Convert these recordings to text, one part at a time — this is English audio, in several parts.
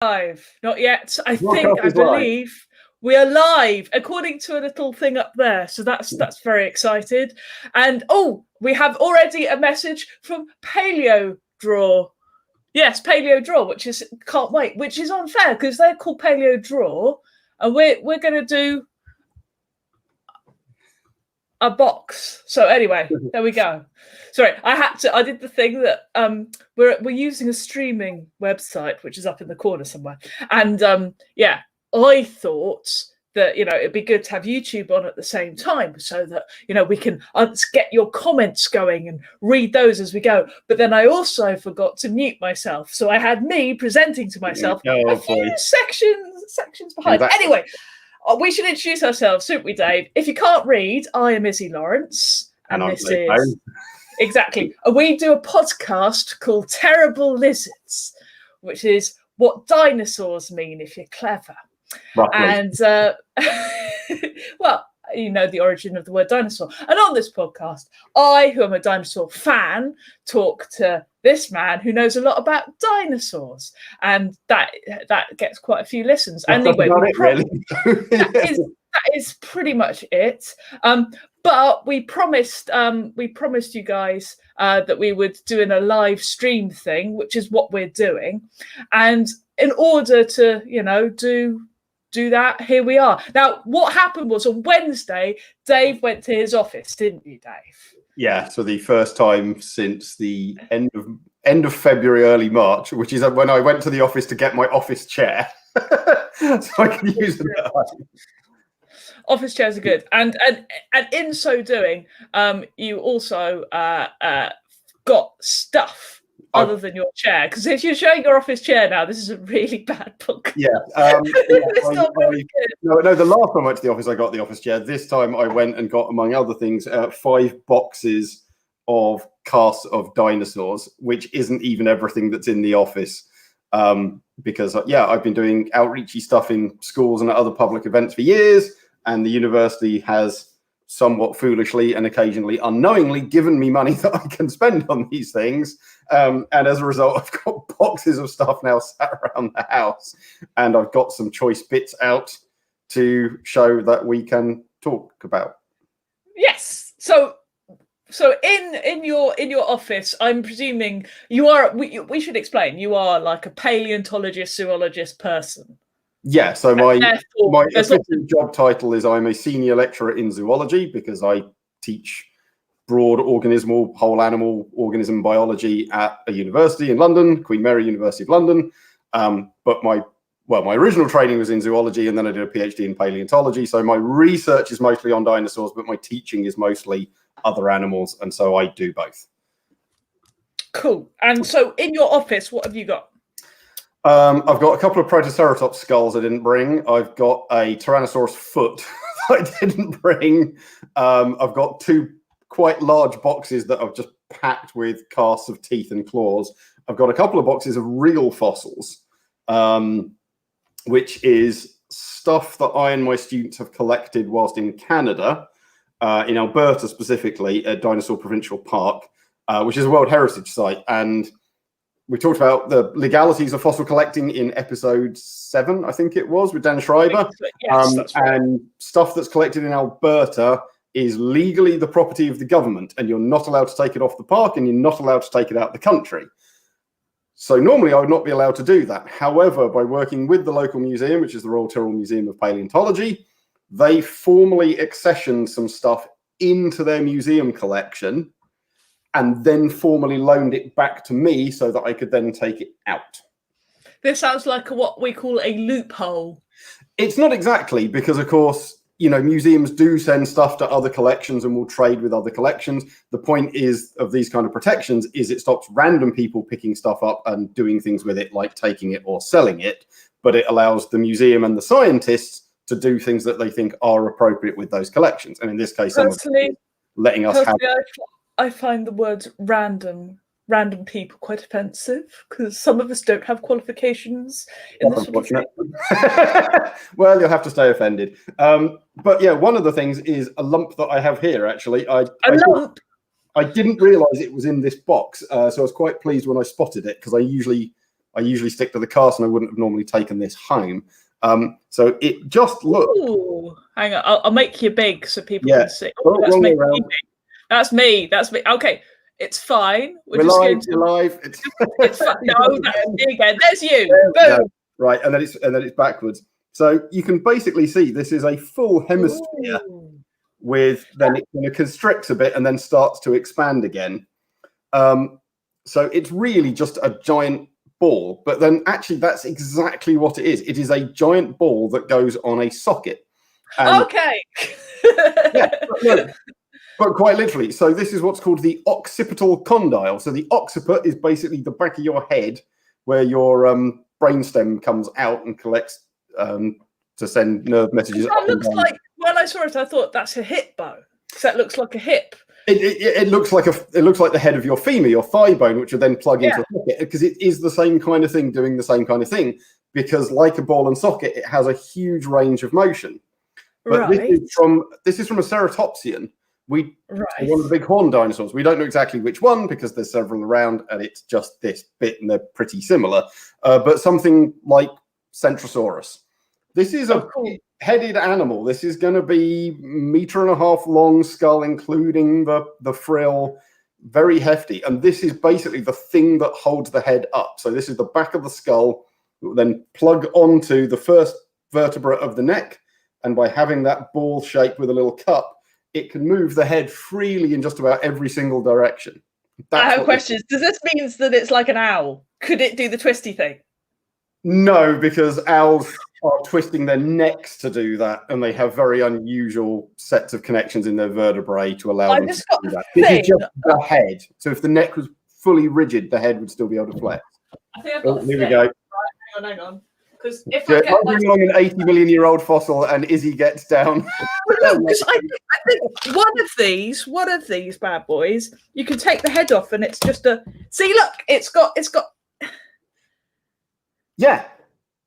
Live. Not yet. I Broadcast is believe we are live, according to a little thing up there. So that's very excited. And we have already a message from Paleo Draw. Yes, Paleo Draw, which is can't wait, which is unfair because they're called Paleo Draw, and we're going to do a box. So anyway, there we go. Sorry, I did the thing that we're using a streaming website which is up in the corner somewhere, and I thought that it'd be good to have YouTube on at the same time so that we can get your comments going and read those as we go. But then I also forgot to mute myself, so I had me presenting to myself a few sections behind. Anyway. We should introduce ourselves, shouldn't we, Dave? If you can't read, I am Izzy Lawrence. And this is... Exactly. And we do a podcast called Terrible Lizards, which is what dinosaurs mean if you're clever. Roughly. And, well, you know the origin of the word dinosaur. And on this podcast, I, who am a dinosaur fan, talk to this man who knows a lot about dinosaurs, and that gets quite a few listens. Anyway, that is pretty much it. But we promised you guys that we would do a live stream thing, which is what we're doing. And in order to do that, here we are. Now, what happened was on Wednesday, Dave went to his office, didn't you, Dave? Yeah, so the first time since the end of February, early March, which is when I went to the office to get my office chair, so I could use it at home. Office chairs are good, and in so doing, you also got stuff other than your chair. Because if you're showing your office chair now, this is a really bad book. Yeah, it's not very good. No, the last time I went to the office, I got the office chair. This time I went and got, among other things, 5 boxes of casts of dinosaurs, which isn't even everything that's in the office. Because, I've been doing outreachy stuff in schools and at other public events for years, and the university has somewhat foolishly and occasionally unknowingly given me money that I can spend on these things. And as a result, I've got boxes of stuff now sat around the house, and I've got some choice bits out to show that we can talk about. Yes. So in your office, I'm presuming you are. We should explain. You are like a paleontologist, zoologist person. Yeah. So my official job title is I'm a senior lecturer in zoology because I teach broad organismal, whole animal organism biology at a university in London, Queen Mary University of London. But my original training was in zoology, and then I did a PhD in paleontology. So my research is mostly on dinosaurs, but my teaching is mostly other animals, and so I do both. Cool. And so in your office, what have you got? I've got a couple of Protoceratops skulls I didn't bring. I've got a Tyrannosaurus foot that I didn't bring. I've got 2 quite large boxes that I've just packed with casts of teeth and claws. I've got a couple of boxes of real fossils, which is stuff that I and my students have collected whilst in Canada, in Alberta specifically, at Dinosaur Provincial Park, which is a World Heritage Site. And we talked about the legalities of fossil collecting in episode 7, I think it was, with Dan Schreiber. Yes, that's right. And stuff that's collected in Alberta is legally the property of the government, and you're not allowed to take it off the park, and you're not allowed to take it out of the country. So normally I would not be allowed to do that. However, by working with the local museum, which is the Royal Tyrrell Museum of Paleontology, they formally accessioned some stuff into their museum collection and then formally loaned it back to me so that I could then take it out. This sounds like what we call a loophole. It's not exactly, because of course, museums do send stuff to other collections and will trade with other collections. The point is of these kind of protections is it stops random people picking stuff up and doing things with it, like taking it or selling it, but it allows the museum and the scientists to do things that they think are appropriate with those collections. And in this case, letting us have... I find the words random people quite offensive, because some of us don't have qualifications in this sort of thing. Well, you'll have to stay offended. But yeah, one of the things is a lump that I have here, actually. I didn't realise it was in this box, so I was quite pleased when I spotted it, because I I usually stick to the cast, and I wouldn't have normally taken this home. So it just looked. Ooh, hang on, I'll make you big so people Yeah. can see. Oh, that's me. That's me. That's me. Okay, it's fine. We're just live. You're live. It's fine. No, that's me again. There's you. Boom. Boom. Right, and then it's backwards. So you can basically see this is a full hemisphere. Ooh. With then it kind of constricts a bit and then starts to expand again. So it's really just a giant ball, but then actually that's exactly what it is. It is a giant ball that goes on a socket. And, okay. Yeah, but quite literally. So this is what's called the occipital condyle. So the occiput is basically the back of your head where your brainstem comes out and collects to send nerve messages. That looks like, when I saw it, I thought that's a hip bone. Because that looks like a hip. It looks like the head of your femur, your thigh bone, which would then plug into a socket, because it is the same kind of thing doing the same kind of thing. Because like a ball and socket, it has a huge range of motion. But this is from a Ceratopsian. One of the big horn dinosaurs. We don't know exactly which one because there's several around, and it's just this bit, and they're pretty similar. But something like Centrosaurus. This is a headed animal. This is going to be 1.5 meters long skull, including the frill, very hefty. And this is basically the thing that holds the head up. So this is the back of the skull, then plug onto the first vertebra of the neck. And by having that ball shape with a little cup, it can move the head freely in just about every single direction. I have questions. Does this mean that it's like an owl? Could it do the twisty thing? No, because owls are twisting their necks to do that, and they have very unusual sets of connections in their vertebrae to allow them to do that. This is just the head. So if the neck was fully rigid, the head would still be able to flex. I think I've got here we go. Right, hang on. Because if I bring along an 80-million-year-old fossil, and Izzy gets down. Because I think one of these bad boys, you can take the head off, and it's just a. See, look, it's got. Yeah,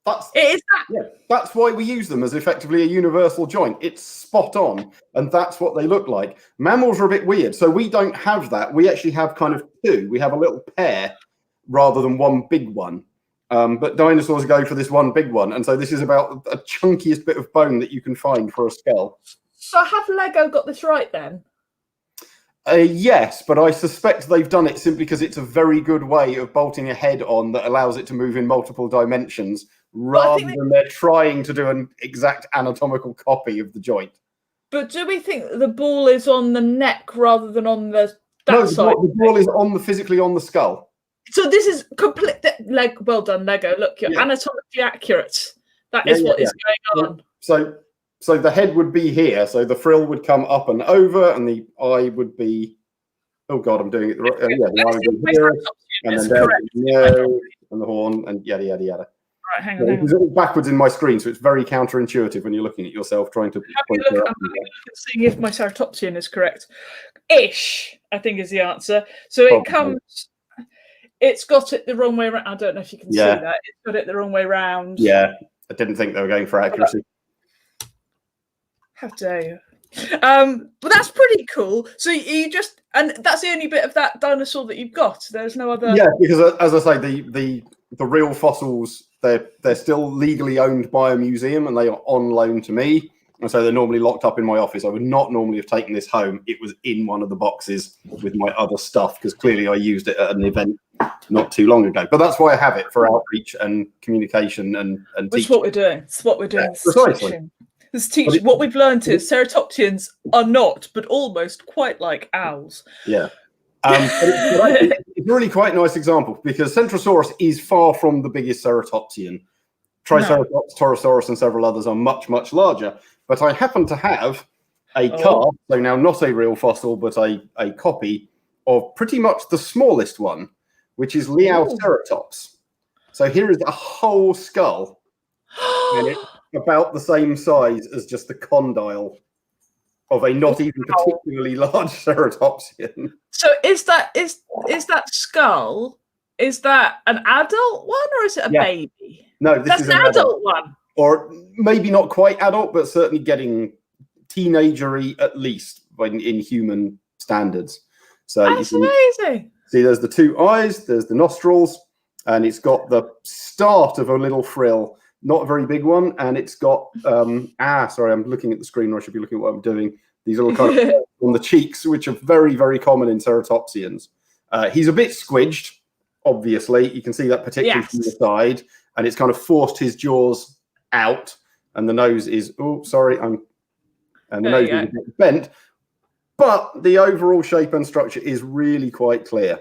that's why we use them as effectively a universal joint. It's spot on, and that's what they look like. Mammals are a bit weird, so we don't have that. We actually have kind of two. We have a little pair rather than one big one. But dinosaurs go for this one big one, and so this is about the chunkiest bit of bone that you can find for a skull. So have Lego got this right then? Yes, but I suspect they've done it simply because it's a very good way of bolting a head on that allows it to move in multiple dimensions, rather than they're trying to do an exact anatomical copy of the joint. But do we think the ball is on the neck rather than on the side? The ball is physically on the skull. So this is complete. Well done, Lego. Look, you're anatomically accurate. That is what is going on. So the head would be here. So the frill would come up and over, and the eye would be. Oh God, I'm doing it. The eye would be here, and then there, and the horn, and yada yada yada. Right, hang on. It's all backwards in my screen, so it's very counterintuitive when you're looking at yourself trying to. I'm seeing if my Ceratopsian is correct. Ish, I think is the answer. So it comes. It's got it the wrong way around. I don't know if you can see that. It's got it the wrong way round. Yeah, I didn't think they were going for accuracy. How dare you? But that's pretty cool. So you just, and that's the only bit of that dinosaur that you've got. There's no other. Yeah, because as I say, the real fossils, they're still legally owned by a museum, and they are on loan to me. And so they're normally locked up in my office. I would not normally have taken this home. It was in one of the boxes with my other stuff, because clearly I used it at an event not too long ago. But that's why I have it, for outreach and communication and teaching. Which is what we're doing. It's what we're doing. Yeah, precisely. This teaching. What we've learned is Ceratopsians are not, but almost quite like owls. Yeah. It's really quite a nice example, because Centrosaurus is far from the biggest Ceratopsian. Triceratops, Torosaurus, and several others are much, much larger. But I happen to have a cast, so now not a real fossil, but a copy of pretty much the smallest one, which is Liaoceratops. So here is a whole skull, and it's about the same size as just the condyle of a not even particularly large Ceratopsian. So is that skull? Is that an adult one, or is it a baby? No, this is an adult one. Or maybe not quite adult, but certainly getting teenagery at least in human standards. So that's amazing. See, there's the two eyes, there's the nostrils, and it's got the start of a little frill, not a very big one, and it's got sorry, I'm looking at the screen, or I should be looking at what I'm doing. These little kind of on the cheeks, which are very, very common in Ceratopsians. He's a bit squidged, obviously. You can see that particularly from the side, and it's kind of forced his jaws out, and the nose is and the nose is a bit bent, but the overall shape and structure is really quite clear.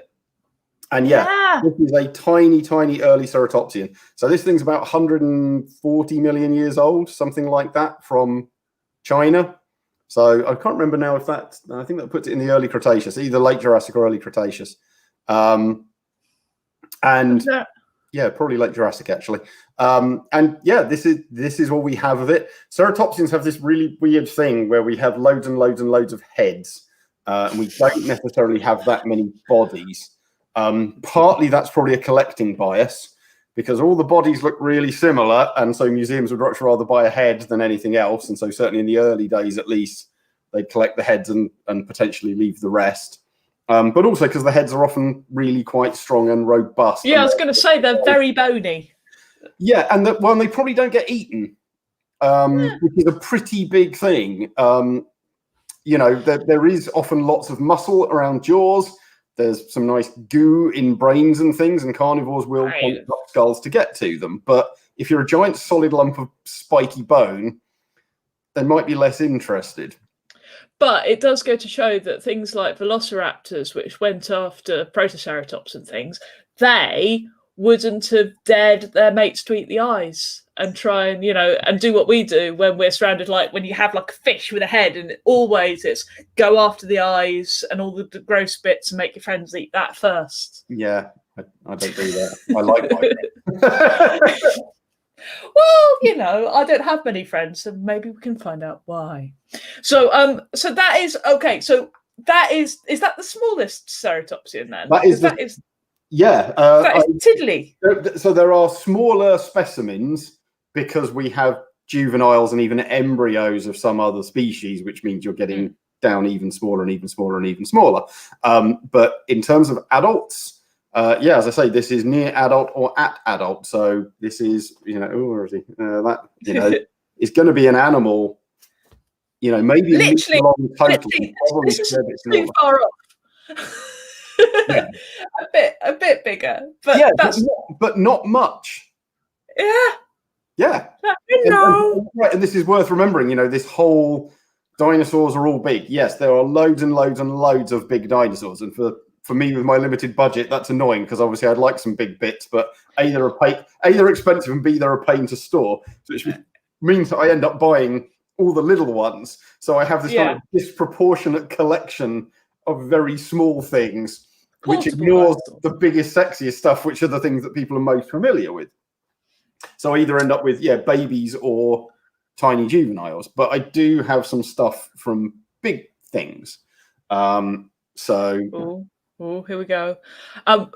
And this is a tiny, tiny early Ceratopsian. So this thing's about 140 million years old, something like that, from China. So I can't remember now if I think that puts it in the early Cretaceous, either late Jurassic or early Cretaceous. And probably late Jurassic, actually. This is what we have of it. Ceratopsians have this really weird thing where we have loads and loads and loads of heads, and we don't necessarily have that many bodies. Partly that's probably a collecting bias, because all the bodies look really similar, and so museums would much rather buy a head than anything else. And so certainly in the early days, at least, they'd collect the heads and potentially leave the rest. But also because the heads are often really quite strong and robust. Yeah, I was going to say they're very bony. Yeah, and they probably don't get eaten, which is a pretty big thing. There is often lots of muscle around jaws. There's some nice goo in brains and things, and carnivores will punch up skulls to get to them. But if you're a giant solid lump of spiky bone, they might be less interested. But it does go to show that things like velociraptors, which went after Protoceratops and things, they wouldn't have dared their mates to eat the eyes and try and, and do what we do when we're surrounded, like when you have like a fish with a head, and always it's go after the eyes and all the gross bits and make your friends eat that first. Yeah, I don't do that. I like that. Well, I don't have many friends, so maybe we can find out why. So that is okay. So that is that the smallest Ceratopsian then? That is tiddly. So there are smaller specimens because we have juveniles and even embryos of some other species, which means you're getting down even smaller and even smaller and even smaller. But in terms of adults, as I say, this is near adult or at adult. So this is, where is he? It's going to be an animal, maybe literally long total. This is too far off. a bit bigger, but but not much. Yeah. Right, and this is worth remembering. This whole dinosaurs are all big. Yes, there are loads and loads and loads of big dinosaurs, and for me with my limited budget, that's annoying because obviously I'd like some big bits, but A, they're expensive, and B, they're a pain to store, which means that I end up buying all the little ones. So I have this kind of disproportionate collection of very small things, which ignores the biggest, sexiest stuff, which are the things that people are most familiar with. So I either end up with babies or tiny juveniles, but I do have some stuff from big things. So here we go. I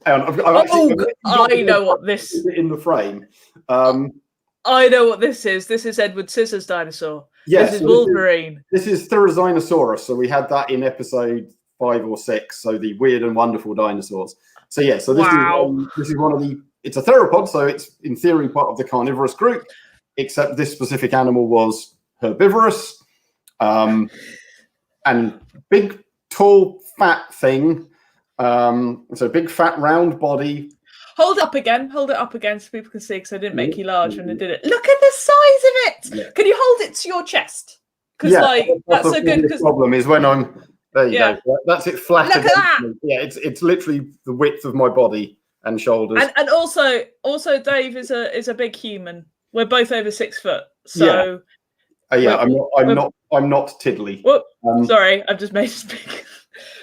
know what this is in the frame. I know what this is. This is Edward Scissor's dinosaur. Yes, this is Wolverine. This is Therizinosaurus. So we had that in episode 5 or 6. So the weird and wonderful dinosaurs. So this is one of the. It's a theropod, so it's in theory part of the carnivorous group. Except this specific animal was herbivorous, and big, tall, fat thing. So big, fat, round body. Hold it up again so people can see, because I didn't make you large when I did it. Look at the size of it. Yeah. Can you hold it to your chest? Because that's a good. The problem is when I'm there. You go. That's it flat. Look at that. Yeah, it's literally the width of my body and shoulders. And also Dave is a big human. We're both over 6 foot. So I'm not tiddly. Whoop, sorry, I've just made it big.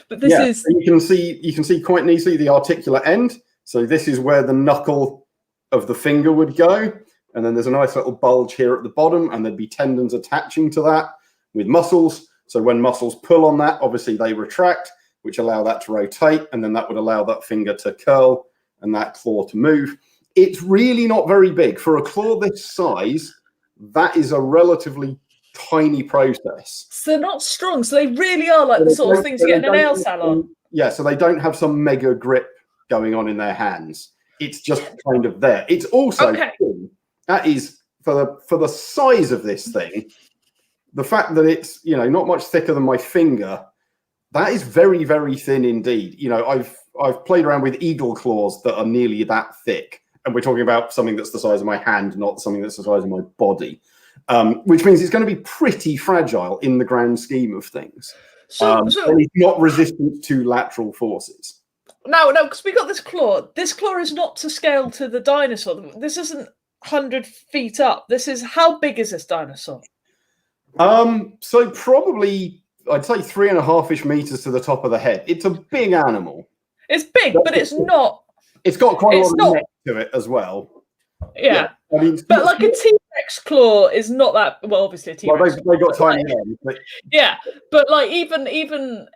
But this is you can see quite easily the articular end. So this is where the knuckle of the finger would go. And then there's a nice little bulge here at the bottom, and there'd be tendons attaching to that with muscles. So when muscles pull on that, obviously they retract, which allow that to rotate, and then that would allow that finger to curl and that claw to move. It's really not very big. For a claw this size, that is a relatively tiny process. So they're not strong. So they really are like the sort of things you get in a nail salon. Yeah, so they don't have some mega grip going on in their hands. It's just kind of there. It's also that is for the size of this thing, the fact that it's not much thicker than my finger. That is very, very thin indeed. I've played around with eagle claws that are nearly that thick, and we're talking about something that's the size of my hand, not something that's the size of my body, which means it's going to be pretty fragile in the grand scheme of things. And it's not resistant to lateral forces. No, because we got this claw. This claw is not to scale to the dinosaur. This isn't 100 feet up. This is, how big is this dinosaur? So probably, I'd say 3.5-ish meters to the top of the head. It's a big animal. It's big, but it's not. It's got quite a lot of neck to it as well. Yeah. I mean, but like a T-Rex claw is not that. Well, obviously a T-Rex. Well, they got tiny hands. But but like even.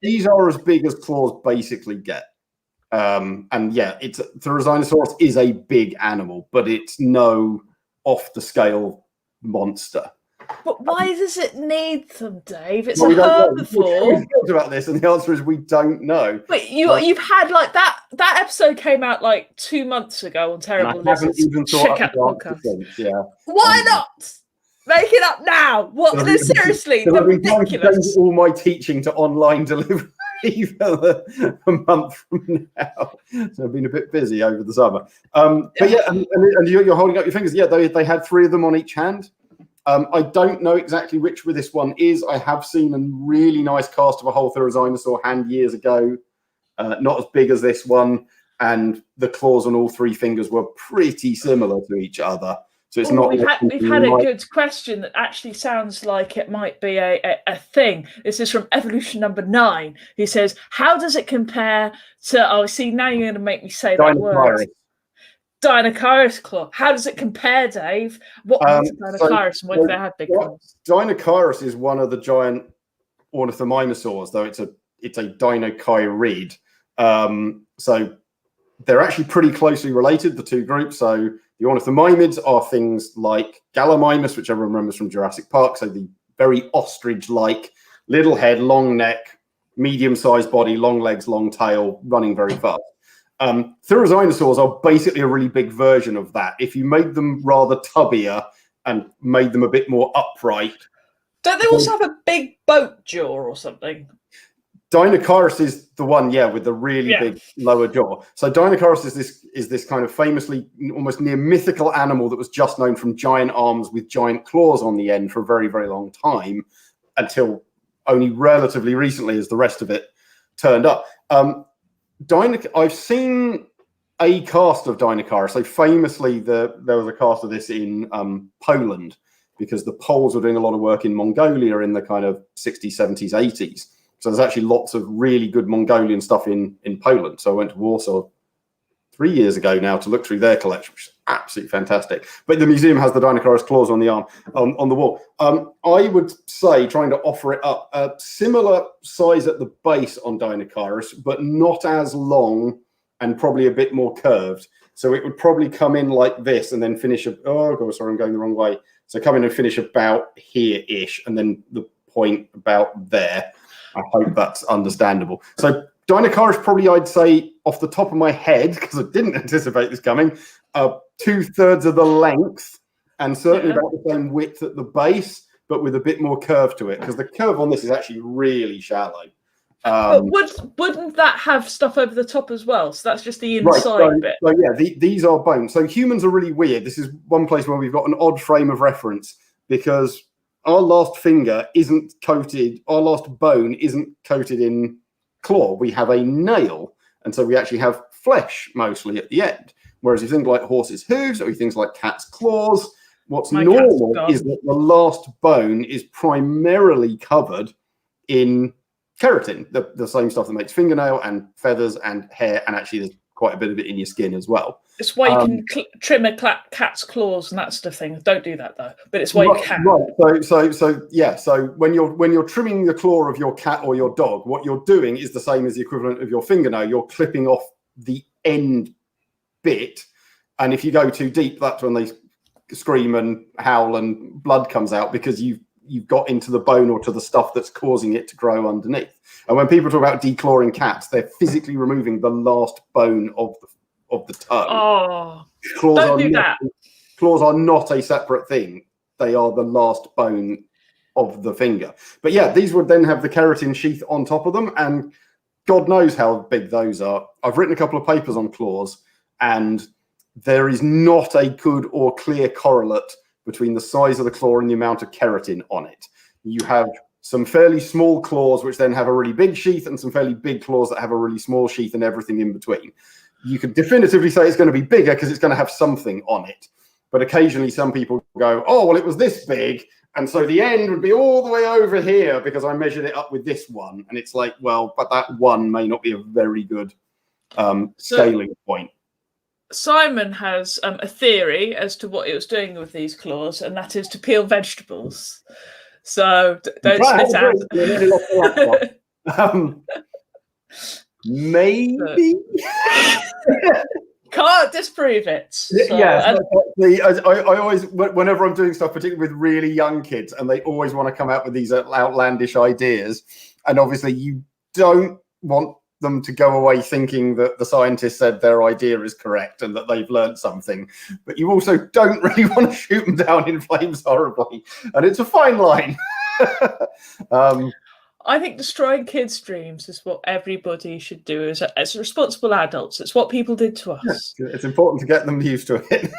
These are as big as claws basically get. And Therizinosaurus is a big animal, but it's no off the scale monster. But why does it need them, Dave? It's a herbivore. We've talked about this, and the answer is we don't know. But you've had like that episode came out like 2 months ago on Terrible Lizards. Check out the podcast. Why not? Make it up now. What? Seriously, they're ridiculous. All my teaching to online delivery for a month from now. So I've been a bit busy over the summer. But and you're holding up your fingers. Yeah, they had 3 of them on each hand. I don't know exactly which this one is. I have seen a really nice cast of a whole Therizinosaur hand years ago. Not as big as this one, and the claws on all 3 fingers were pretty similar to each other. So it's not. We've had a good question that actually sounds like it might be a thing. This is from Evolution number 9. He says, "How does it compare to?" Oh, see, now you're going to make me say that word. Dinosaurus claw. How does it compare, Dave? What is Dinosaurus and why do they have big claws? Dinosaurus is one of the giant ornithomimosaurs, though it's a dinocairid. So they're actually pretty closely related, the 2 groups. So the ornithomimids are things like Gallimimus, which everyone remembers from Jurassic Park. So the very ostrich-like, little head, long neck, medium-sized body, long legs, long tail, running very fast. Therizinosaurs are basically a really big version of that. If you made them rather tubbier and made them a bit more upright. Don't they also have a big boat jaw or something? Dinosaurus is the one, with the really big lower jaw. So Dinosaurus is this kind of famously almost near mythical animal that was just known from giant arms with giant claws on the end for a very, very long time, until only relatively recently as the rest of it turned up. I've seen a cast of Dinosaurus. So famously, there was a cast of this in Poland, because the Poles were doing a lot of work in Mongolia in the kind of 60s, 70s, 80s. So there's actually lots of really good Mongolian stuff in Poland. So I went to Warsaw 3 years ago now to look through their collection, which is absolutely fantastic. But the museum has the Dinosaurus claws on the arm, on the wall. I would say, trying to offer it up, a similar size at the base on Dinosaurus, but not as long and probably a bit more curved. So it would probably come in like this and then finish. Oh, God, sorry, I'm going the wrong way. So come in and finish about here-ish, and then the point about there. I hope that's understandable. So Dinosaurus probably, I'd say, off the top of my head, because I didn't anticipate this coming, 2/3 of the length, and certainly about the same width at the base, but with a bit more curve to it, because the curve on this is actually really shallow. But wouldn't that have stuff over the top as well? So that's just the inside bit. So these are bones. So humans are really weird. This is one place where we've got an odd frame of reference, because our last finger isn't coated, our last bone isn't coated in claw. We have a nail, and so we actually have flesh mostly at the end. Whereas you think like horses' hooves, or you things like cats' claws, what's normal is that the last bone is primarily covered in keratin, the same stuff that makes fingernail and feathers and hair, and actually there's quite a bit of it in your skin as well. It's why you can trim a cat's claws and that sort of thing. Don't do that though, but it's why you can. Right. So when you're trimming the claw of your cat or your dog, what you're doing is the same as the equivalent of your fingernail. You're clipping off the end bit, and if you go too deep, that's when they scream and howl and blood comes out, because you've you've got into the bone or to the stuff that's causing it to grow underneath. And when people talk about declawing cats, they're physically removing the last bone of the toe. Oh, Claws don't do that. Claws are not a separate thing. They are the last bone of the finger. But yeah, these would then have the keratin sheath on top of them, and God knows how big those are. I've written a couple of papers on claws, and there is not a good or clear correlate between the size of the claw and the amount of keratin on it. You have some fairly small claws which then have a really big sheath, and some fairly big claws that have a really small sheath, and everything in between. You could definitively say it's going to be bigger because it's going to have something on it. But occasionally some people go, oh, well, it was this big, and so the end would be all the way over here because I measured it up with this one. And it's like, well, but that one may not be a very good scaling point. Simon has a theory as to what it was doing with these claws, and that is to peel vegetables. So don't spit out. Maybe. Can't disprove it. So, yeah, I always, whenever I'm doing stuff, particularly with really young kids, and they always want to come out with these outlandish ideas, and obviously you don't want them to go away thinking that the scientist said their idea is correct and that they've learned something, but you also don't really want to shoot them down in flames horribly, and it's a fine line. I think destroying kids' dreams is what everybody should do as responsible adults. It's what people did to us. Yeah, it's important to get them used to it.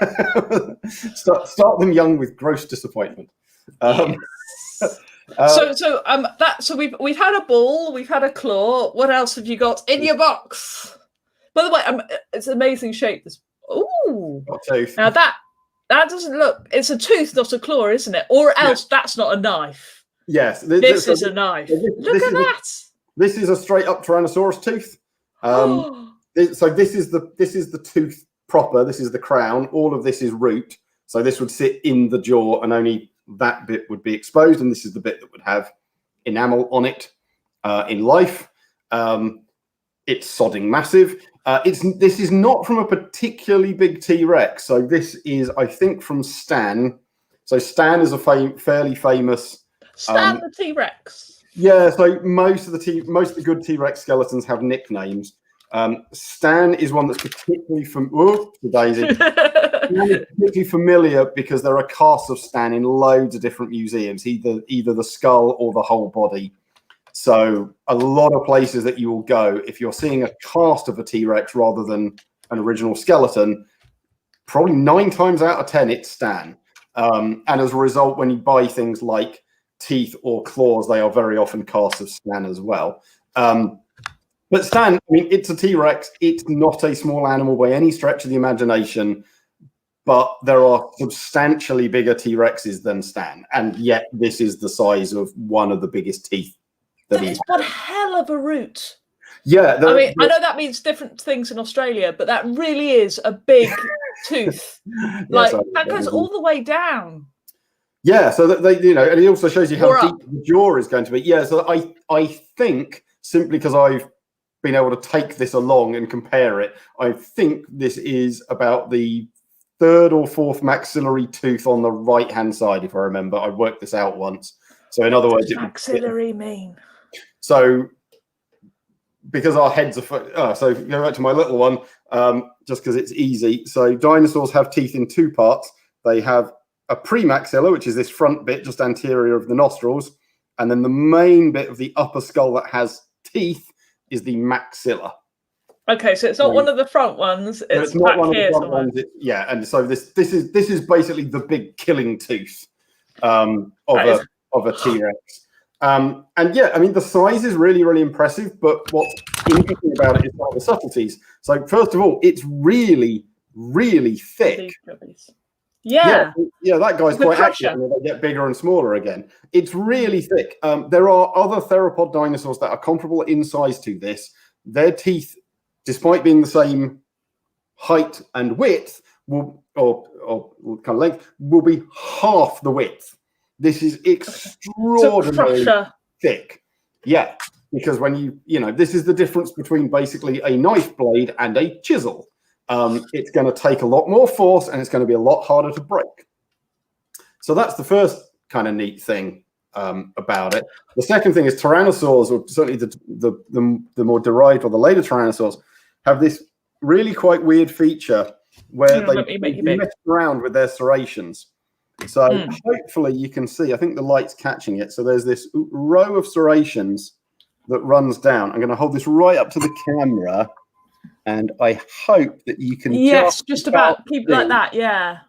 start them young with gross disappointment. So we've had a ball, we've had a claw. What else have you got in your box? By the way, it's an amazing shape. This now that doesn't look. It's a tooth, not a claw, isn't it? Or else that's not a knife. Yes, this is a knife. Look at that. This is a straight up Tyrannosaurus tooth. So this is the tooth proper. This is the crown. All of this is root. So this would sit in the jaw, and only that bit would be exposed. And this is the bit that would have enamel on it in life. It's sodding massive. This is not from a particularly big T-Rex. So this is, I think, from Stan. So Stan is a fairly famous. Stan the T-Rex. Yeah, so most of the good T-Rex skeletons have nicknames. Stan is one that's particularly particularly familiar because there are casts of Stan in loads of different museums, either the skull or the whole body. So a lot of places that you will go, if you're seeing a cast of a T-Rex rather than an original skeleton, probably 9 times out of 10 it's Stan. And as a result, when you buy things like teeth or claws, they are very often casts of Stan as well. But Stan, I mean, it's a T-Rex. It's not a small animal by any stretch of the imagination, but there are substantially bigger T-Rexes than Stan, and yet this is the size of one of the biggest teeth that he's one hell of a root. Yeah, I know that means different things in Australia, but that really is a big tooth. That goes all the way down. Yeah, so that and it also shows you how deep the jaw is going to be. Yeah, so I think simply because I've been able to take this along and compare it, I think this is about the 3rd or 4th maxillary tooth on the right-hand side, if I remember. I worked this out once. So in other words, maxillary mean. So because our heads are so go back to my little one, just because it's easy. So dinosaurs have teeth in 2 parts. They have a premaxilla, which is this front bit just anterior of the nostrils, and then the main bit of the upper skull that has teeth is the maxilla. Okay, so it's not one of the front ones. It's not one of the front ones. Yeah, and so this is basically the big killing tooth of a T-Rex. And yeah, I mean the size is really, really impressive. But what's interesting about it is all the subtleties. So first of all, it's really, really thick. Yeah, that guy's quite active. And they get bigger and smaller again. It's really thick. There are other theropod dinosaurs that are comparable in size to this. Their teeth, despite being the same height and width, or kind of length, will be half the width. This is extraordinarily thick. Yeah, because when this is the difference between basically a knife blade and a chisel. It's going to take a lot more force and it's going to be a lot harder to break. So that's the first kind of neat thing about it. The second thing is tyrannosaurs, or certainly the more derived or the later tyrannosaurs, have this really quite weird feature where they mess around with their serrations. So hopefully you can see, I think the light's catching it. So there's this row of serrations that runs down. I'm going to hold this right up to the camera, and I hope that you can just about keep like that. Yeah,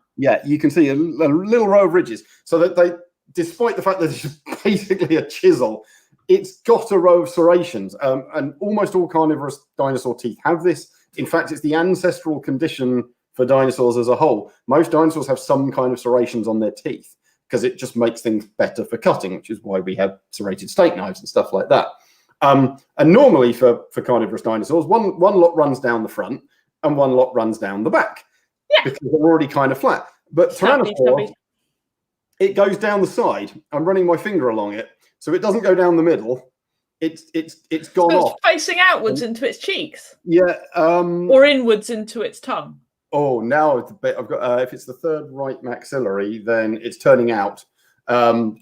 you can see a little row of ridges. So that they, despite the fact that it's basically a chisel, it's got a row of serrations. And almost all carnivorous dinosaur teeth have this. In fact, it's the ancestral condition for dinosaurs as a whole. Most dinosaurs have some kind of serrations on their teeth because it just makes things better for cutting, which is why we have serrated steak knives and stuff like that. And normally for carnivorous dinosaurs, one lot runs down the front and one lot runs down the back because they're already kind of flat. But Tyrannosaur, it goes down the side. I'm running my finger along it, so it doesn't go down the middle. It's gone off. It's facing outwards into its cheeks. Yeah. Or inwards into its tongue. Oh, now I've got. If it's the third right maxillary, then it's turning out. But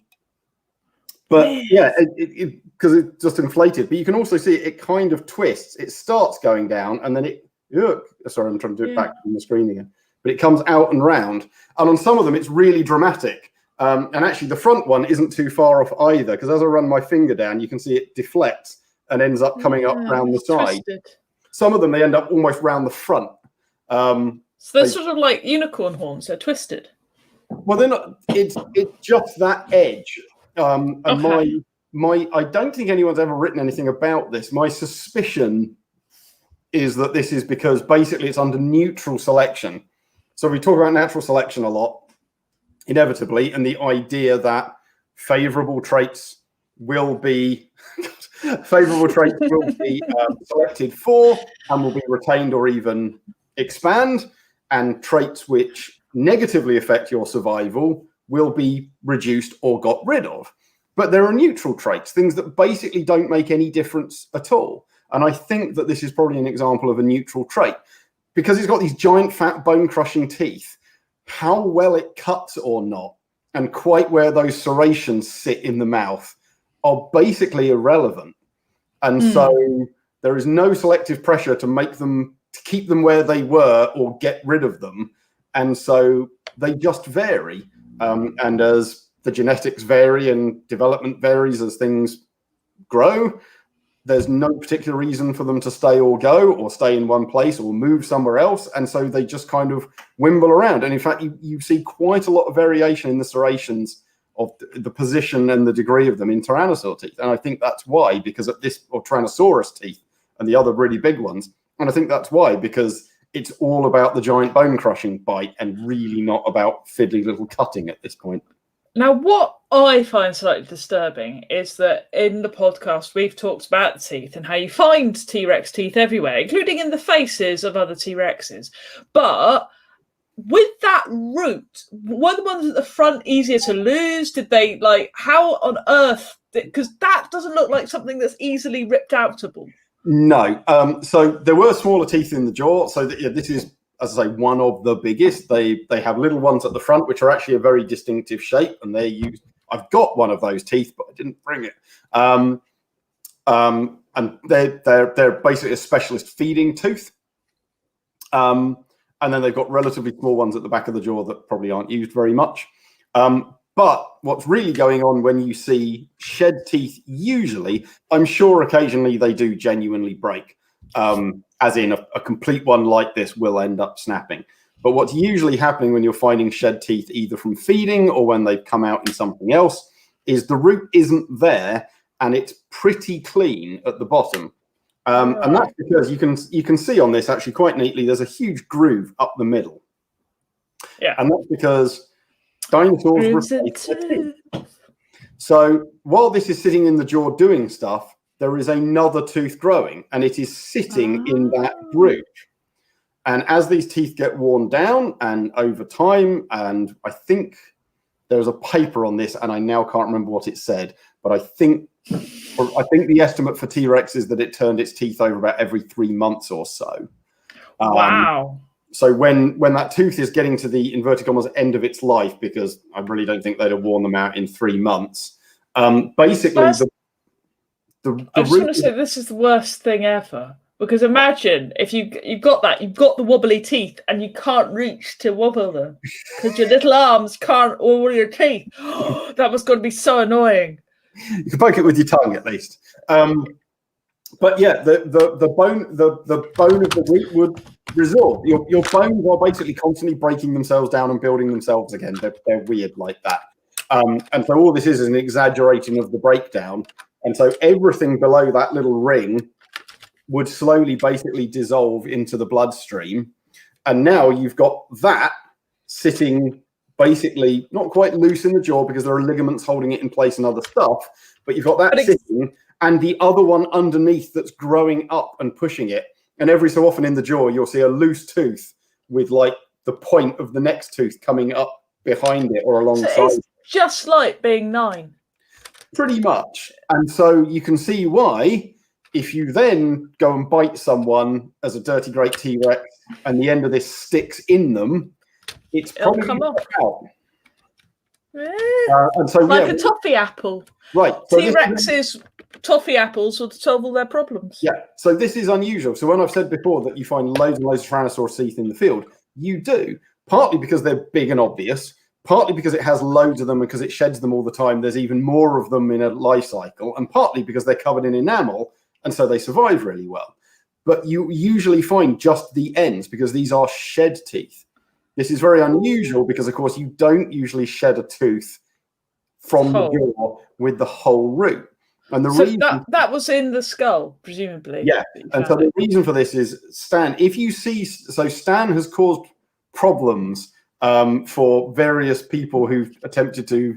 yeah, because it's just inflated. But you can also see it kind of twists. It starts going down, and then sorry, I'm trying to do it back from the screen again. But it comes out and round. And on some of them, it's really dramatic. And actually, the front one isn't too far off either, because as I run my finger down, you can see it deflects and ends up coming up round the side. Twisted. Some of them, they end up almost round the front. So they're sort of like unicorn horns. They're twisted. Well, they're not. It's just that edge. And I don't think anyone's ever written anything about this. My suspicion is that this is because basically it's under neutral selection. So we talk about natural selection a lot, inevitably, and the idea that favorable traits will be selected for and will be retained or even expand, and traits which negatively affect your survival will be reduced or got rid of. But there are neutral traits, things that basically don't make any difference at all. And I think that this is probably an example of a neutral trait. Because it's got these giant fat bone-crushing teeth, how well it cuts or not, and quite where those serrations sit in the mouth, are basically irrelevant. And so there is no selective pressure to keep them where they were or get rid of them. And so they just vary. And as the genetics vary and development varies as things grow, there's no particular reason for them to stay or go or stay in one place or move somewhere else. And so they just kind of wimble around. And in fact, you see quite a lot of variation in the serrations of the position and the degree of them in Tyrannosaur teeth. And I think that's why, because at this, or Tyrannosaurus teeth and the other really big ones. And I think that's why, because it's all about the giant bone crushing bite and really not about fiddly little cutting at this point. Now, what I find slightly disturbing is that in the podcast, we've talked about the teeth and how you find T-Rex teeth everywhere, including in the faces of other T-Rexes. But with that root, were the ones at the front easier to lose? Did they, how on earth? Because that doesn't look like something that's easily ripped outable. No. So there were smaller teeth in the jaw. So this is, as I say, one of the biggest. They have little ones at the front, which are actually a very distinctive shape, and they're used. I've got one of those teeth, but I didn't bring it. And they're basically a specialist feeding tooth. And then they've got relatively small ones at the back of the jaw that probably aren't used very much. But what's really going on when you see shed teeth, usually, I'm sure occasionally they do genuinely break. As in a complete one like this will end up snapping. But what's usually happening when you're finding shed teeth, either from feeding or when they've come out in something else, is the root isn't there and it's pretty clean at the bottom. And that's because you can see on this actually quite neatly, there's a huge groove up the middle. Yeah. And that's because dinosaurs replace their teeth. So while this is sitting in the jaw doing stuff, there is another tooth growing, and it is sitting in that groove. And as these teeth get worn down, and over time, and I think there's a paper on this, and I now can't remember what it said, but I think the estimate for T-Rex is that it turned its teeth over about every 3 months or so. Wow. So when that tooth is getting to the inverted commas end of its life, because I really don't think they'd have worn them out in 3 months, Basically, I the just want to say this is the worst thing ever. Because imagine if you've got the wobbly teeth and you can't reach to wobble them because your little arms can't wobble your teeth. That was going to be so annoying. You can poke it with your tongue at least. But yeah, the bone of the root would resorb. Your bones are basically constantly breaking themselves down and building themselves again. They're weird like that. And so all this is an exaggerating of the breakdown. And so everything below that little ring would slowly basically dissolve into the bloodstream. And now you've got that sitting basically not quite loose in the jaw because there are ligaments holding it in place and other stuff, but you've got that sitting and the other one underneath that's growing up and pushing it. And every so often in the jaw, you'll see a loose tooth with like the point of the next tooth coming up behind it or alongside. So it's just like being 9. Pretty much. And so you can see why, if you then go and bite someone as a dirty great T-Rex and the end of this sticks in them, it'll probably come off. Out. And so, like a toffee apple. Right. So T-Rex's toffee apples would solve all their problems. Yeah. So this is unusual. So when I've said before that you find loads and loads of Tyrannosaurus teeth in the field, you do. Partly because they're big and obvious. Partly because it has loads of them, because it sheds them all the time. There's even more of them in a life cycle. And partly because they're covered in enamel, and so they survive really well. But you usually find just the ends because these are shed teeth. This is very unusual because, of course, you don't usually shed a tooth from the jaw with the whole root. And the reason that was in the skull, presumably. Yeah. And so the reason for this is Stan, if you see, so Stan has caused problems for various people who've attempted to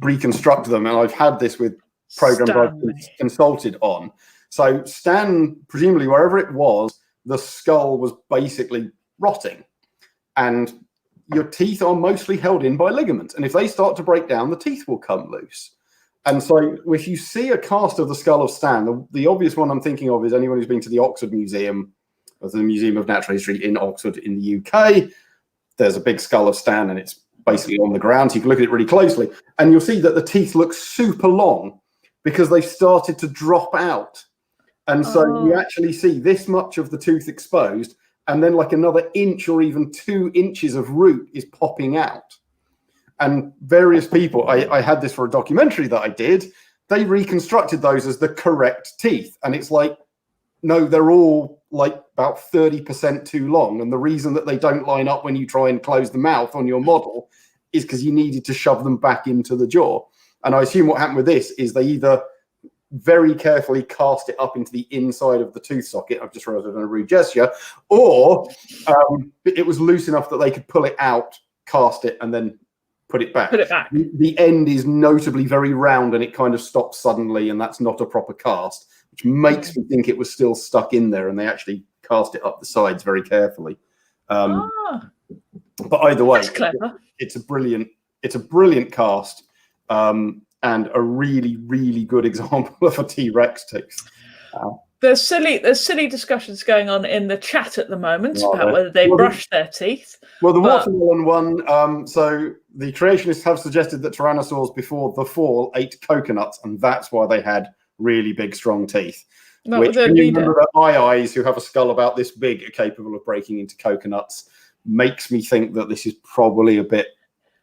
reconstruct them. And I've had this with programs I've been consulted on. So Stan, presumably wherever it was, the skull was basically rotting. And your teeth are mostly held in by ligaments. And if they start to break down, the teeth will come loose. And so if you see a cast of the skull of Stan, the obvious one I'm thinking of is anyone who's been to the Oxford Museum, or the Museum of Natural History in Oxford in the UK. There's a big skull of Stan and it's basically on the ground. So you can look at it really closely. And you'll see that the teeth look super long because they've started to drop out. And so you actually see this much of the tooth exposed, and then like another inch or even 2 inches of root is popping out. And various people, I had this for a documentary that I did, they reconstructed those as the correct teeth. And it's like, no, they're all like about 30% too long. And the reason that they don't line up when you try and close the mouth on your model is because you needed to shove them back into the jaw. And I assume what happened with this is they either very carefully cast it up into the inside of the tooth socket. I've just realized I've done a rude gesture. Or it was loose enough that they could pull it out, cast it, and then put it back. The end is notably very round and it kind of stops suddenly, and that's not a proper cast, which makes me think it was still stuck in there and they actually cast it up the sides very carefully. But either way, that's clever. It's a brilliant cast. And a really, really good example of a T-Rex tooth. There's silly discussions going on in the chat at the moment about whether they brush their teeth. Well, the watermelon one, so the creationists have suggested that tyrannosaurs before the fall ate coconuts, and that's why they had really big, strong teeth. Which, when you remember that my eyes, who have a skull about this big, are capable of breaking into coconuts, makes me think that this is probably a bit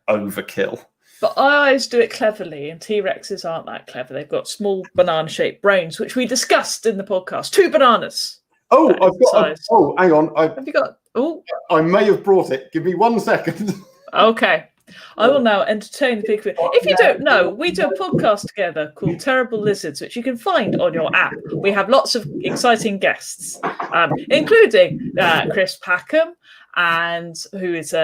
overkill. But eyes do it cleverly, and T-Rexes aren't that clever. They've got small banana-shaped brains, which we discussed in the podcast. 2 bananas. Oh, hang on. Have you got? Oh, I may have brought it. Give me 1 second. Okay. I will now entertain the big. If you don't know, we do a podcast together called Terrible Lizards, which you can find on your app. We have lots of exciting guests, including Chris Packham, and who is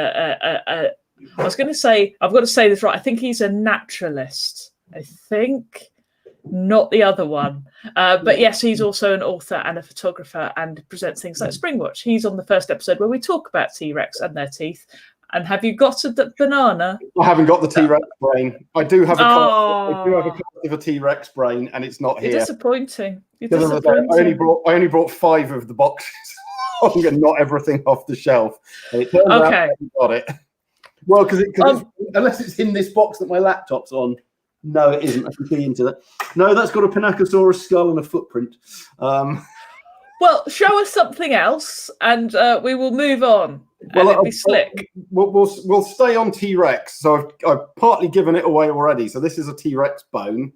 I was going to say, I've got to say this right. I think he's a naturalist. I think, not the other one. But yes, he's also an author and a photographer and presents things like Springwatch. He's on the first episode where we talk about T-Rex and their teeth. And have you got a banana? I haven't got the T-Rex brain. I do have a copy of a T-Rex brain, and it's not here. You're disappointing. I only brought 5 of the boxes. I'm going to knock everything off the shelf. And it turns out I haven't got it. Well, because unless it's in this box that my laptop's on, No, it isn't. I can see into that. No, that's got a Pinacosaurus skull and a footprint. Well, show us something else, and we will move on. And it'll be slick. We'll stay on T-Rex. So I've partly given it away already. So this is a T-Rex bone.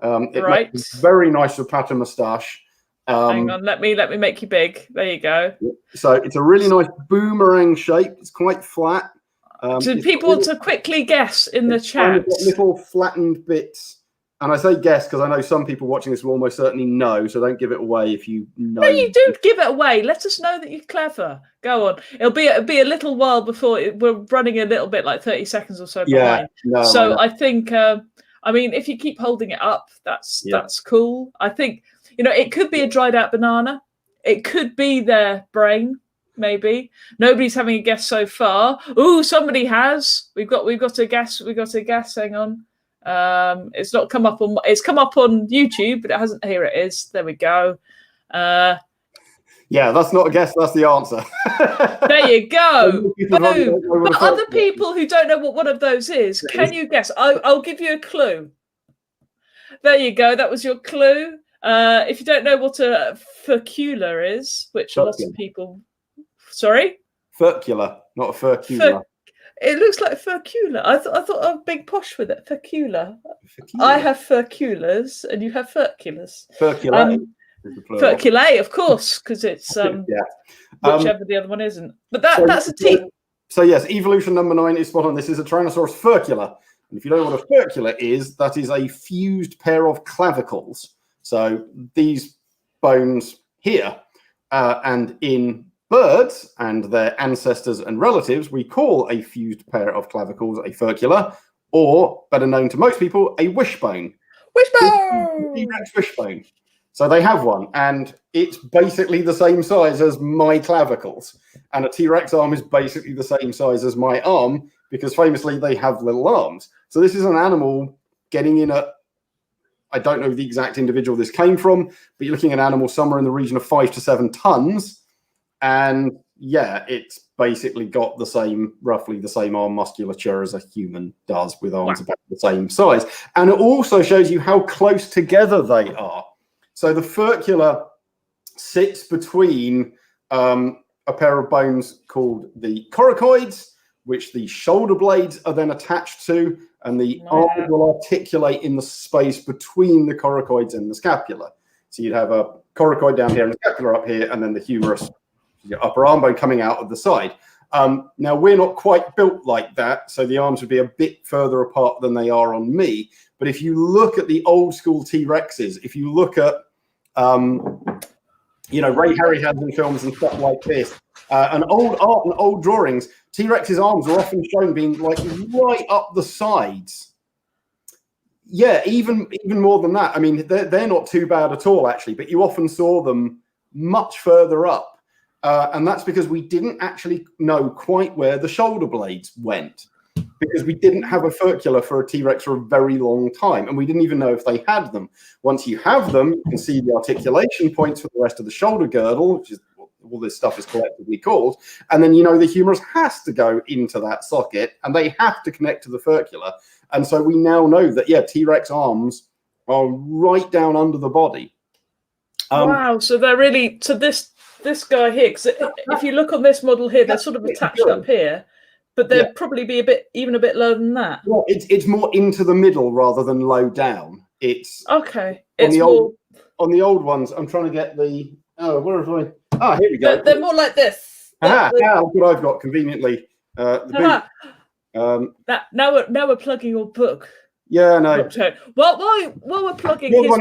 It Right. makes a very nice pattern moustache. Hang on, let me make you big. There you go. So it's a really nice boomerang shape. It's quite flat. Do people want to quickly guess in the chat? Little flattened bits. And I say guess because I know some people watching this will almost certainly know, so don't give it away if you know. No, you do give it away. Let us know that you're clever. Go on. It'll be a little while before we're running a little bit, like 30 seconds or so behind. So I think, I mean, if you keep holding it up, that's cool. I think, it could be a dried out banana. It could be their brain, maybe. Nobody's having a guess so far. Ooh, somebody has. We've got a guess. Hang on. It's not come up on. It's come up on YouTube, but it hasn't. Here it is. There we go. Yeah, that's not a guess. That's the answer. There you go. Boom. But other people who don't know what one of those is, can you guess? I'll give you a clue. There you go. That was your clue. If you don't know what a furcula is, which a lot of people. Sorry. Furcula, not a furcula. It looks like furcula. I thought I'm big posh with it. Furcula. I have furculas and you have furculas. Furcula. Furculae, of course, because it's whichever the other one isn't. But that's a T. So yes, evolution number 9 is spot on. This is a Tyrannosaurus furcula. And if you don't know what a furcula is, that is a fused pair of clavicles. So these bones here and in birds and their ancestors and relatives, we call a fused pair of clavicles a furcula, or better known to most people, a wishbone. Wishbone! T-Rex wishbone. So they have one, and it's basically the same size as my clavicles. And a T-Rex arm is basically the same size as my arm, because famously they have little arms. So this is an animal getting in at, I don't know the exact individual this came from, but you're looking at an animal somewhere in the region of 5 to 7 tons. And yeah, it's basically got roughly the same arm musculature as a human does, with arms about the same size. And it also shows you how close together they are. So the furcula sits between a pair of bones called the coracoids, which the shoulder blades are then attached to, and the arm will articulate in the space between the coracoids and the scapula. So you'd have a coracoid down here and the scapula up here, and then the humerus, your upper arm bone, coming out of the side. Now, we're not quite built like that, so the arms would be a bit further apart than they are on me. But if you look at the old school T-Rexes, if you look at, Ray Harryhausen films and stuff like this, and old art and old drawings, T-Rex's arms are often shown being like right up the sides. Yeah, even more than that. I mean, they're not too bad at all, actually, but you often saw them much further up. And that's because we didn't actually know quite where the shoulder blades went, because we didn't have a furcula for a T-Rex for a very long time, and we didn't even know if they had them. Once you have them, you can see the articulation points for the rest of the shoulder girdle, which is what all this stuff is collectively called, and then the humerus has to go into that socket, and they have to connect to the furcula. And so we now know that, T-Rex arms are right down under the body. Wow, so they're really, so this guy here, because if you look on this model here, they're sort of attached up here, but they'd probably be even a bit lower than that. Well, it's more into the middle rather than low down. It's okay. On the old ones, I'm trying to get the where have I? Ah, here we go. They're more like this. Look what I've got conveniently. Now we're plugging your book. Yeah, no. Well, while we're plugging his book,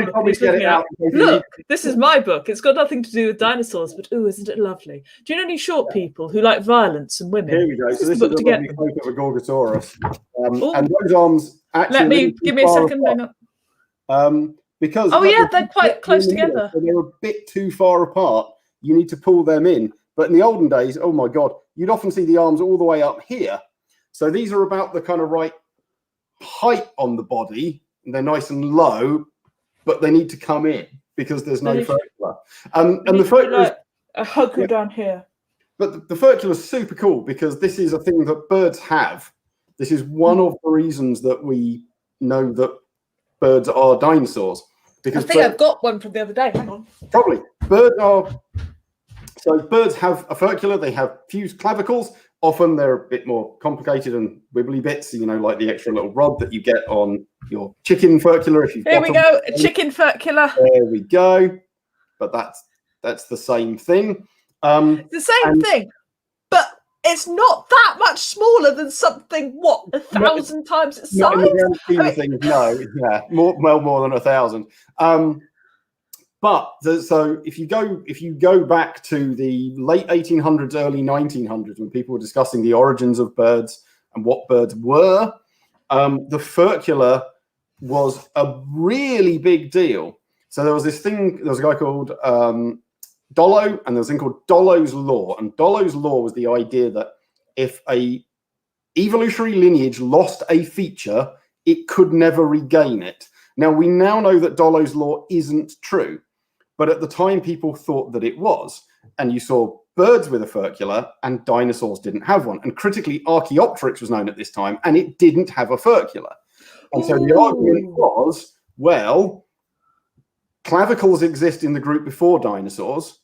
look, this is my book. It's got nothing to do with dinosaurs, but isn't it lovely? Do you know any short people who like violence and women? Here we go. So this is a lovely photo of a Gorgosaurus. And those arms actually... Give me a second. Hang on. Because... Oh, yeah, they're quite close together. So they're a bit too far apart. You need to pull them in. But in the olden days, oh my God, you'd often see the arms all the way up here. So these are about the kind of right height on the body, and they're nice and low, but they need to come in because there's no furcula. And the furcula like a hug down here. But the furcula is super cool because this is a thing that birds have. This is one of the reasons that we know that birds are dinosaurs. Because I think I've got one from the other day. Hang on. Probably. Birds have a furcula. They have fused clavicles. Often they're a bit more complicated and wibbly bits, like the extra little rod that you get on your chicken furcula. Here we go, a chicken furcula. There we go. But that's the same thing. The same thing, but it's not that much smaller than something. What, 1,000 times its size? Not in the grand scheme of things, no. Yeah, more than 1,000. So if you go back to the late 1800s, early 1900s, when people were discussing the origins of birds and what birds were, the furcula was a really big deal. So there was a guy called Dollo, and there was a thing called Dollo's law. And Dollo's law was the idea that if a evolutionary lineage lost a feature, it could never regain it. Now, we now know that Dollo's law isn't true. But at the time, people thought that it was. And you saw birds with a furcula, and dinosaurs didn't have one. And critically, Archaeopteryx was known at this time, and it didn't have a furcula. And so the argument was, well, clavicles exist in the group before dinosaurs.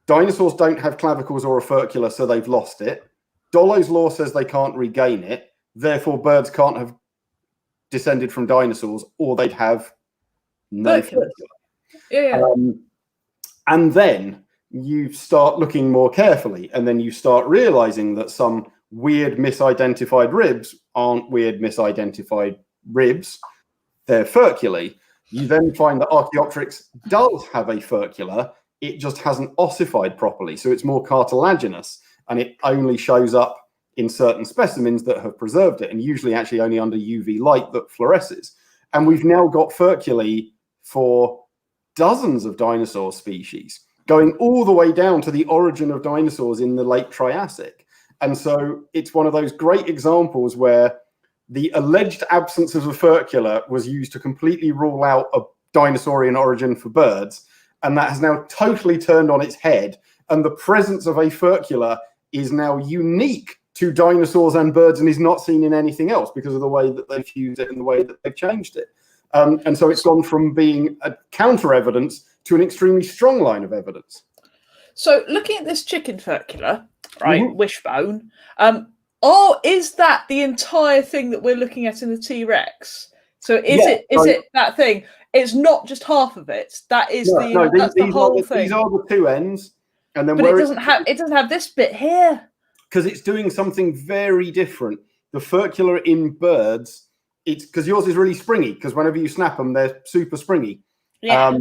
Dinosaurs don't have clavicles or a furcula, so they've lost it. Dollo's law says they can't regain it. Therefore, birds can't have descended from dinosaurs, or they'd have no furcula. Yeah. And then you start looking more carefully, and then you start realizing that some weird misidentified ribs aren't weird misidentified ribs. They're furculae. You then find that Archaeopteryx does have a furcula. It just hasn't ossified properly. So it's more cartilaginous, and it only shows up in certain specimens that have preserved it, and usually actually only under UV light that fluoresces. And we've now got furculae for dozens of dinosaur species, going all the way down to the origin of dinosaurs in the late Triassic. And so it's one of those great examples where the alleged absence of a furcula was used to completely rule out a dinosaurian origin for birds. And that has now totally turned on its head. And the presence of a furcula is now unique to dinosaurs and birds and is not seen in anything else because of the way that they've fused it and the way that they've changed it. And so it's gone from being a counter evidence to an extremely strong line of evidence. So looking at this chicken furcula, right, wishbone, is that the entire thing that we're looking at in the T-Rex? So is it that thing? It's not just half of it. That is the whole thing. These are the two ends, and then but it doesn't have this bit here because it's doing something very different. The furcula in birds. It's because yours is really springy, because whenever you snap them, they're super springy. Yeah.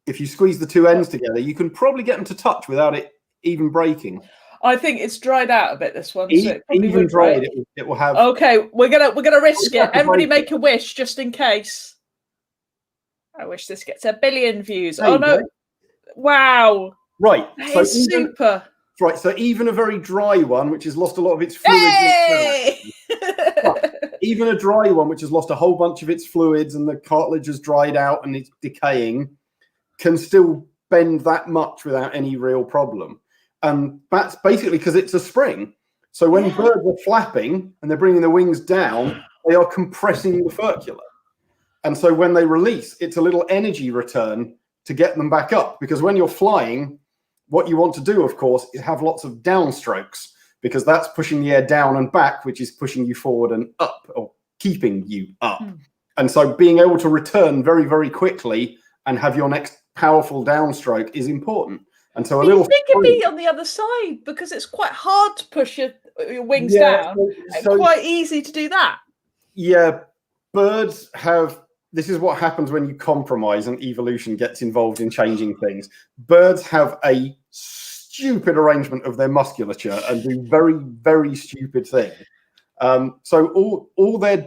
If you squeeze the two ends together, you can probably get them to touch without it even breaking. I think it's dried out a bit, this one. So even dried, it will have. Okay, we're gonna risk it. Everybody make a wish just in case. I wish this gets 1 billion views. Oh no! Go. Wow. Right. That is super. Right. So even a very dry one, which has lost a lot of its fluids. Hey! Even a dry one, which has lost a whole bunch of its fluids and the cartilage has dried out and it's decaying, can still bend that much without any real problem. And that's basically because it's a spring. So when birds are flapping and they're bringing their wings down, they are compressing the furcula. And so when they release, it's a little energy return to get them back up. Because when you're flying, what you want to do, of course, is have lots of downstrokes, because that's pushing the air down and back, which is pushing you forward and up, or keeping you up. And so being able to return very, very quickly and have your next powerful downstroke is important. And so you think it'd be on the other side, because it's quite hard to push your wings down. So quite easy to do that. Yeah, birds have. This is what happens when you compromise and evolution gets involved in changing things. Birds have a stupid arrangement of their musculature and do very, very stupid things. So all their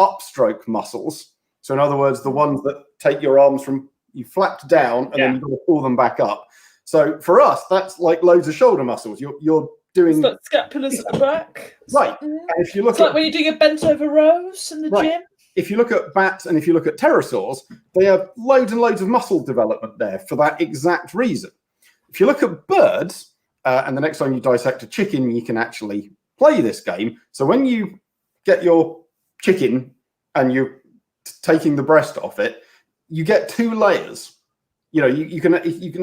upstroke muscles. So in other words, the ones that take your arms from you flapped down and then you've got to pull them back up. So for us, that's like loads of shoulder muscles. You're doing it's like scapulars at the back, right? And if you look, like when you're doing a bent over rows in the gym. If you look at bats and if you look at pterosaurs, they have loads and loads of muscle development there for that exact reason. If you look at birds, and the next time you dissect a chicken, you can actually play this game. So when you get your chicken and you taking the breast off it, you get 2 layers. You can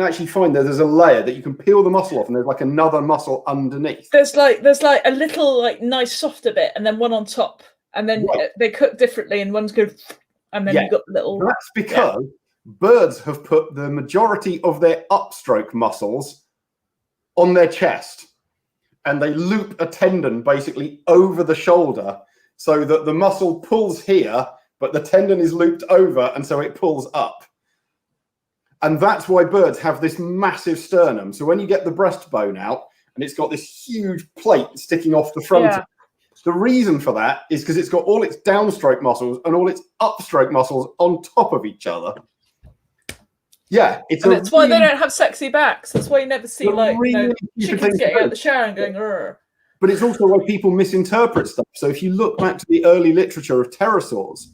actually find there's a layer that you can peel the muscle off, and there's like another muscle underneath. There's like a little like nice softer bit, and then one on top, and then they cook differently, and one's good, and then you got little. That's because birds have put the majority of their upstroke muscles on their chest, and they loop a tendon basically over the shoulder so that the muscle pulls here, but the tendon is looped over, and so it pulls up. And that's why birds have this massive sternum. So when you get the breastbone out and it's got this huge plate sticking off the front, the reason for that is because it's got all its downstroke muscles and all its upstroke muscles on top of each other. Yeah, that's why they don't have sexy backs. That's why you never see chickens getting out of the shower and going, "Rrr." But it's also why people misinterpret stuff. So if you look back to the early literature of pterosaurs,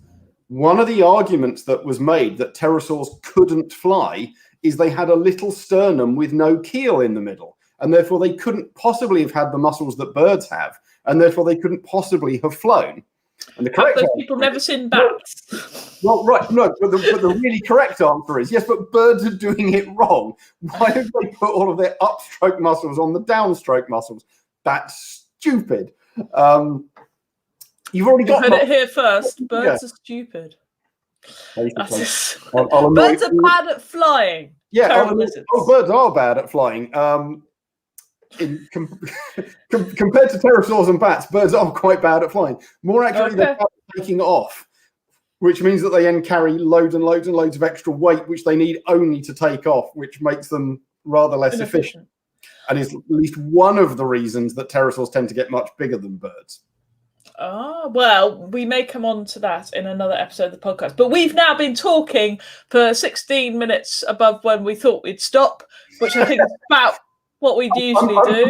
one of the arguments that was made that pterosaurs couldn't fly is they had a little sternum with no keel in the middle, and therefore they couldn't possibly have had the muscles that birds have, and therefore they couldn't possibly have flown. And the correct answer, people never seen bats. Well, right, no, but the really correct answer is yes, but birds are doing it wrong. Why have they put all of their upstroke muscles on the downstroke muscles? That's stupid. You've already got. Heard it here first. Birds are stupid. Birds are bad at flying. Yeah, birds are bad at flying. Compared to pterosaurs and bats, birds are quite bad at flying. More accurately, they're bad at taking off, which means that they then carry loads and loads and loads of extra weight, which they need only to take off, which makes them rather less efficient. And is at least one of the reasons that pterosaurs tend to get much bigger than birds. Oh, well, we may come on to that in another episode of the podcast. But we've now been talking for 16 minutes above when we thought we'd stop, which I think is about what we'd usually do.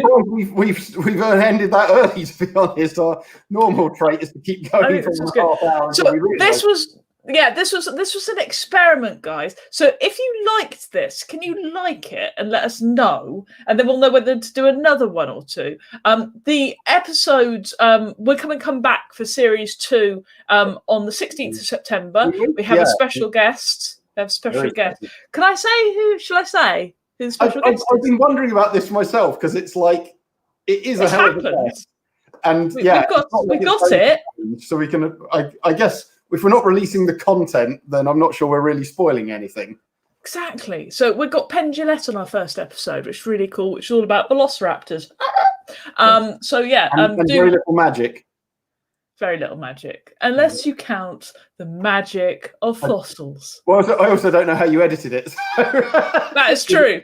We've ended that early, to be honest. Our normal trait is to keep going for half hour. So this was an experiment, guys. So if you liked this, can you like it and let us know, and then we'll know whether to do another one or two. The episodes we're come back for series 2 on the 16th of September. We have a special guest. Can I say who? Shall I say who the special guest is? I've been wondering about this myself because it's like it is a hell of a guest. And we got it. So we can. I guess. If we're not releasing the content, then I'm not sure we're really spoiling anything. Exactly. So we've got Penn Jillette on our first episode, which is really cool, which is all about velociraptors. And very little magic. Very little magic. Unless you count the magic of fossils. Well, I also don't know how you edited it. So. That is true.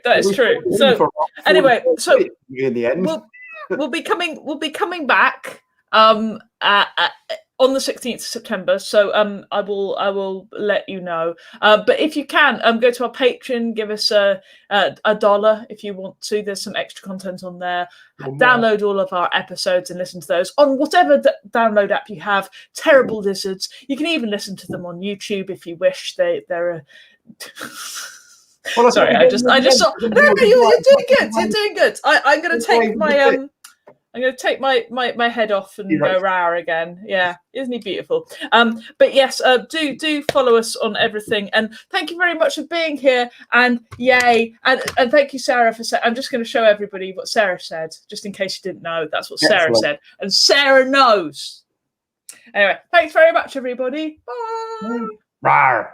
So anyway, so in the end. We'll be coming back on the 16th of September, so I will let you know. But if you can, go to our Patreon, give us a $1 if you want to. There's some extra content on there. Download all of our episodes and listen to those on whatever download app you have. Terrible Lizards. You can even listen to them on YouTube if you wish. They're a Well, sorry, I just saw. No, you're doing good. You're doing good. I'm going to take my I'm going to take my head off and go rawr again. Yeah, isn't he beautiful? But yes, do follow us on everything, and thank you very much for being here. And yay, and thank you, Sarah, for saying. I'm just going to show everybody what Sarah said, just in case you didn't know. That's what Sarah said, and Sarah knows. Anyway, thanks very much, everybody. Bye. Rawr.